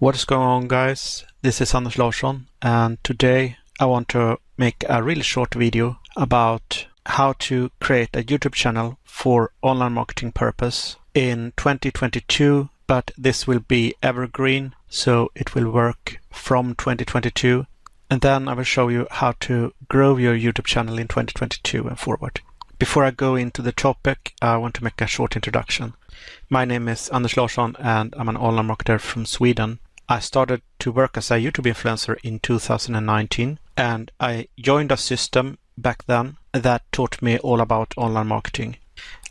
What is going on, guys? This is Anders Larsson, and today I want to make a really short video about how to create a YouTube channel for online marketing purpose in 2022, but this will be evergreen, so it will work from 2022, and then I will show you how to grow your YouTube channel in 2022 and forward. Before I go into the topic, I want to make a short introduction. My name is Anders Larsson and I'm an online marketer from Sweden. I started to work as a YouTube influencer in 2019 and I joined a system back then that taught me all about online marketing.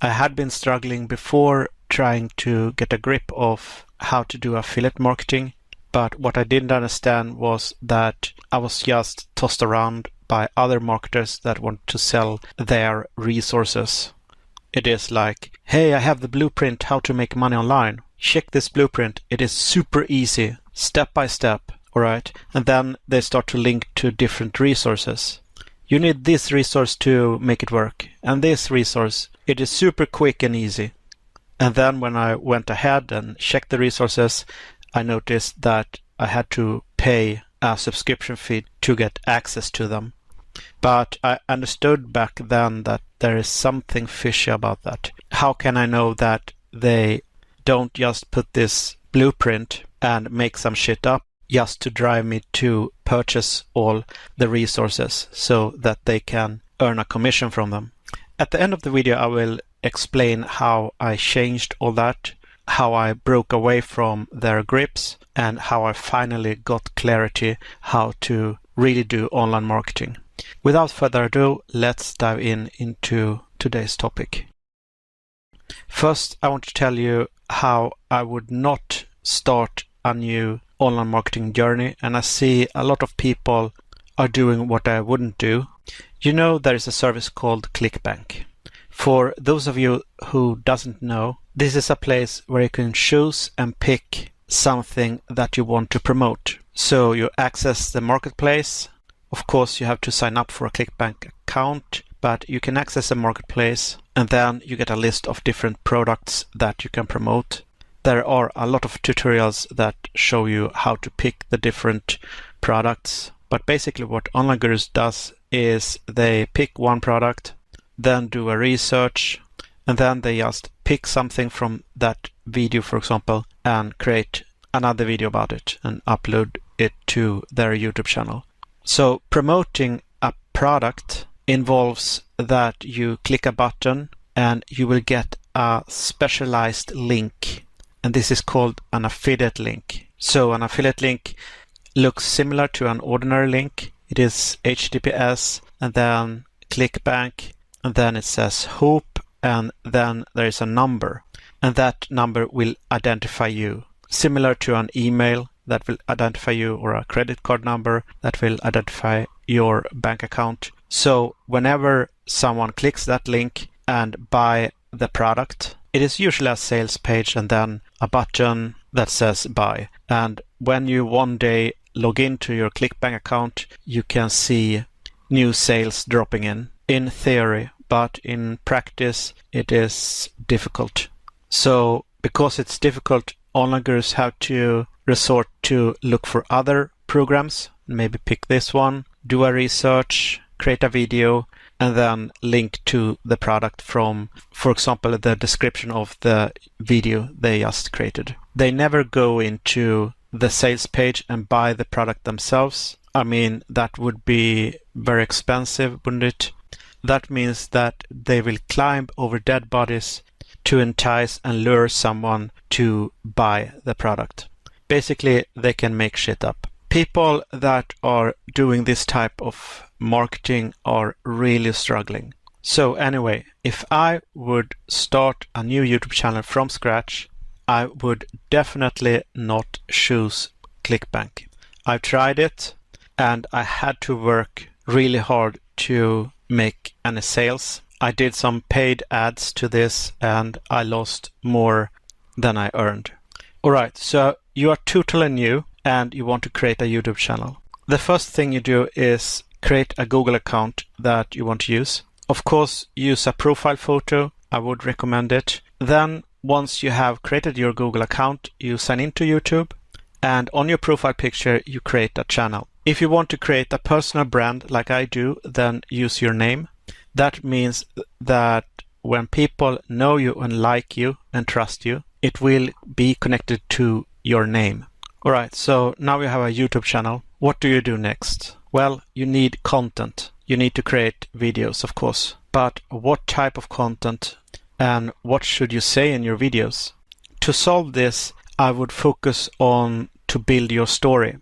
I had been struggling before trying to get a grip of how to do affiliate marketing, but what I didn't understand was that I was just tossed around by other marketers that want to sell their resources. It is like, hey, I have the blueprint how to make money online. Check this blueprint. It is super easy, step by step, all right? And then they start to link to different resources. You need this resource to make it work, and this resource. It is super quick and easy. And then when I went ahead and checked the resources, I noticed that I had to pay a subscription fee to get access to them. But I understood back then that there is something fishy about that. How can I know that they don't just put this blueprint and make some shit up just to drive me to purchase all the resources so that they can earn a commission from them? At the end of the video, I will explain how I changed all that, how I broke away from their grips, and how I finally got clarity how to really do online marketing. Without further ado, let's dive into today's topic. First, I want to tell you how I would not start a new online marketing journey, and I see a lot of people are doing what I wouldn't do. You know, there is a service called Clickbank. For those of you who doesn't know, this is a place where you can choose and pick something that you want to promote. So you access the marketplace. Of course, you have to sign up for a Clickbank account, but you can access the marketplace and then you get a list of different products that you can promote. There are a lot of tutorials that show you how to pick the different products. But basically what Online Gurus does is they pick one product, then do a research, and then they just pick something from that video, for example, and create another video about it and upload it to their YouTube channel. So promoting a product involves that you click a button and you will get a specialized link. And this is called an affiliate link. So an affiliate link looks similar to an ordinary link. It is HTTPS and then Clickbank, and then it says hoop, and then there is a number. And that number will identify you. Similar to an email that will identify you, or a credit card number that will identify your bank account. So whenever someone clicks that link and buy the product, it is usually a sales page and then a button that says buy. And when you one day log into your Clickbank account, you can see new sales dropping in theory, but in practice it is difficult. So because it's difficult, online gurus have to resort to look for other programs, maybe pick this one, do a research, create a video, and then link to the product from, for example, the description of the video they just created. They never go into the sales page and buy the product themselves. I mean, that would be very expensive, wouldn't it? That means that they will climb over dead bodies to entice and lure someone to buy the product. Basically, they can make shit up. People that are doing this type of marketing are really struggling. So anyway, if I would start a new YouTube channel from scratch, I would definitely not choose Clickbank. I've tried it and I had to work really hard to make any sales. I did some paid ads to this and I lost more than I earned. Alright, so you are totally new and you want to create a YouTube channel. The first thing you do is create a Google account that you want to use. Of course, use a profile photo. I would recommend it. Then once you have created your Google account, you sign into YouTube and on your profile picture you create a channel. If you want to create a personal brand like I do, then use your name. That means that when people know you and like you and trust you, it will be connected to your name. Alright, so now you have a YouTube channel. What do you do next? Well, you need content. You need to create videos, of course. But what type of content and what should you say in your videos? To solve this, I would focus on to build your story.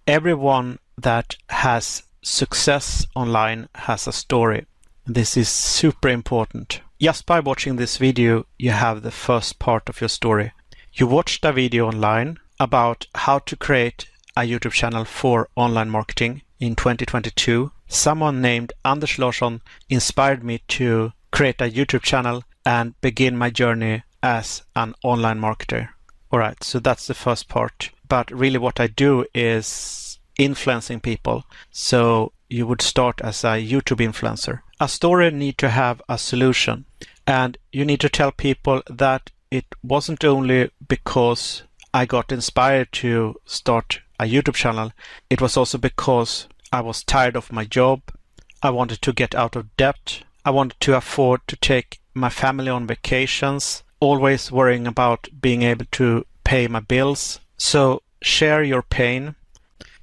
Everyone that has success online has a story. This is super important. Just by watching this video, you have the first part of your story. You watched a video online about how to create a YouTube channel for online marketing in 2022. Someone named Anders Larsson inspired me to create a YouTube channel and begin my journey as an online marketer. Alright, so that's the first part. But really what I do is influencing people. So you would start as a YouTube influencer. A story needs to have a solution. And you need to tell people that it wasn't only because I got inspired to start a YouTube channel. It was also because I was tired of my job. I wanted to get out of debt. I wanted to afford to take my family on vacations, always worrying about being able to pay my bills. So share your pain,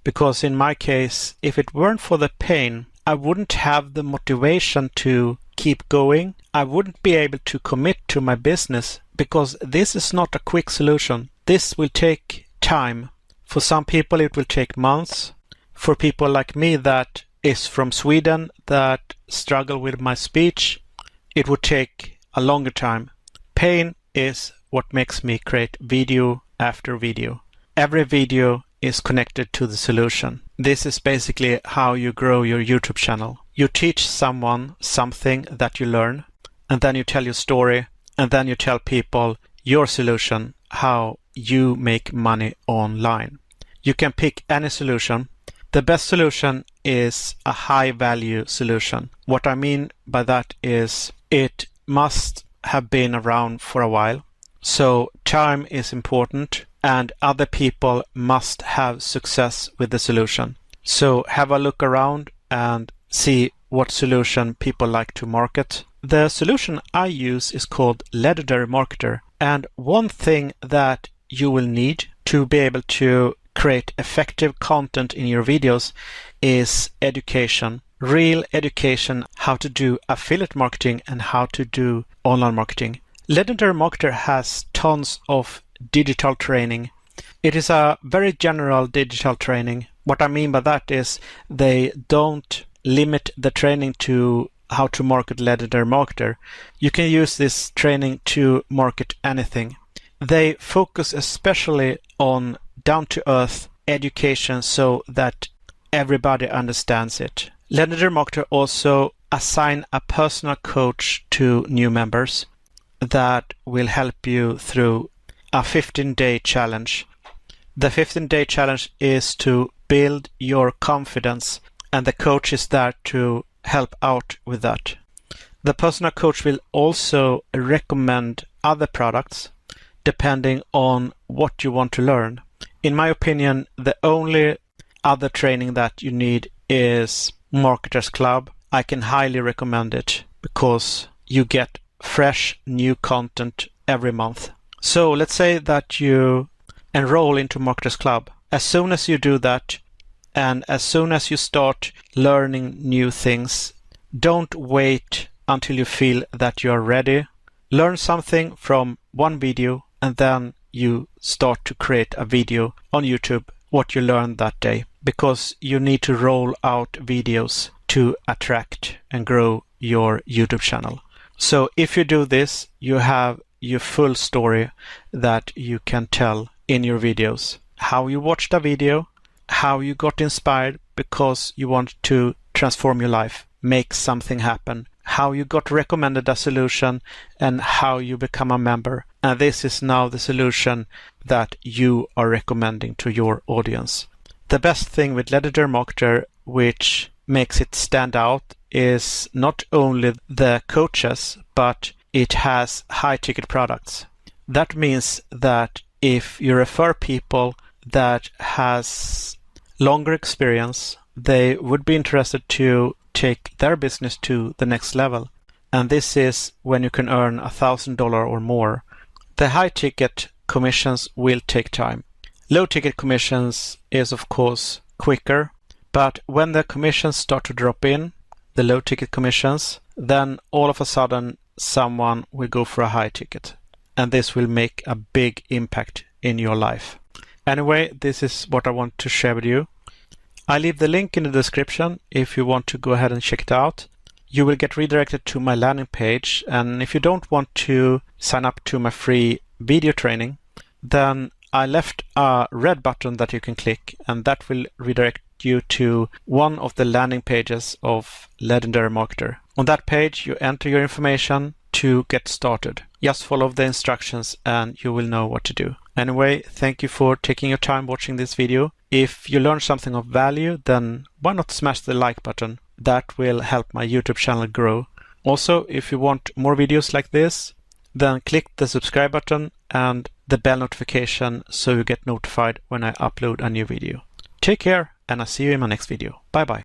because in my case, if it weren't for the pain, I wouldn't have the motivation to keep going. I wouldn't be able to commit to my business, because this is not a quick solution. This will take time. For some people, it will take months. For people like me that is from Sweden that struggle with my speech, it would take a longer time. Pain is what makes me create video after video. Every video is connected to the solution. This is basically how you grow your YouTube channel. You teach someone something that you learn, and then you tell your story, and then you tell people your solution, how you make money online. You can pick any solution. The best solution is a high value solution. What I mean by that is it must have been around for a while. So time is important, and other people must have success with the solution. So have a look around and see what solution people like to market. The solution I use is called Legendary Marketer. And one thing that you will need to be able to create effective content in your videos is education. Real education, how to do affiliate marketing and how to do online marketing. Legendary Marketer has tons of digital training. It is a very general digital training. What I mean by that is they don't limit the training to how to market Legendary Marketer. You can use this training to market anything. They focus especially on down-to-earth education so that everybody understands it. Legendary Marketer also assign a personal coach to new members that will help you through a 15-day challenge. The 15-day challenge is to build your confidence, and the coach is there to help out with that. The personal coach will also recommend other products depending on what you want to learn. In my opinion, the only other training that you need is Marketers Club. I can highly recommend it because you get fresh new content every month. So let's say that you enroll into Marketers Club. As soon as you do that, and as soon as you start learning new things, don't wait until you feel that you are ready. Learn something from one video and then you start to create a video on YouTube, what you learned that day, because you need to roll out videos to attract and grow your YouTube channel. So if you do this, you have your full story that you can tell in your videos. How you watched a video, how you got inspired because you want to transform your life, make something happen, how you got recommended a solution, and how you become a member. And this is now the solution that you are recommending to your audience. The best thing with Legendary Marketer, which makes it stand out, is not only the coaches, but it has high ticket products. That means that if you refer people that has longer experience. They would be interested to take their business to the next level. And this is when you can earn $1,000 or more. The high ticket commissions will take time. Low ticket commissions is of course quicker, but when the commissions start to drop in, the low ticket commissions, then all of a sudden someone will go for a high ticket. And this will make a big impact in your life. Anyway, this is what I want to share with you. I leave the link in the description if you want to go ahead and check it out. You will get redirected to my landing page, and if you don't want to sign up to my free video training, then I left a red button that you can click, and that will redirect you to one of the landing pages of Legendary Marketer. On that page, you enter your information to get started. Just follow the instructions and you will know what to do. Anyway, thank you for taking your time watching this video. If you learned something of value, then why not smash the like button? That will help my YouTube channel grow. Also, if you want more videos like this, then click the subscribe button and the bell notification so you get notified when I upload a new video. Take care, and I'll see you in my next video. Bye bye.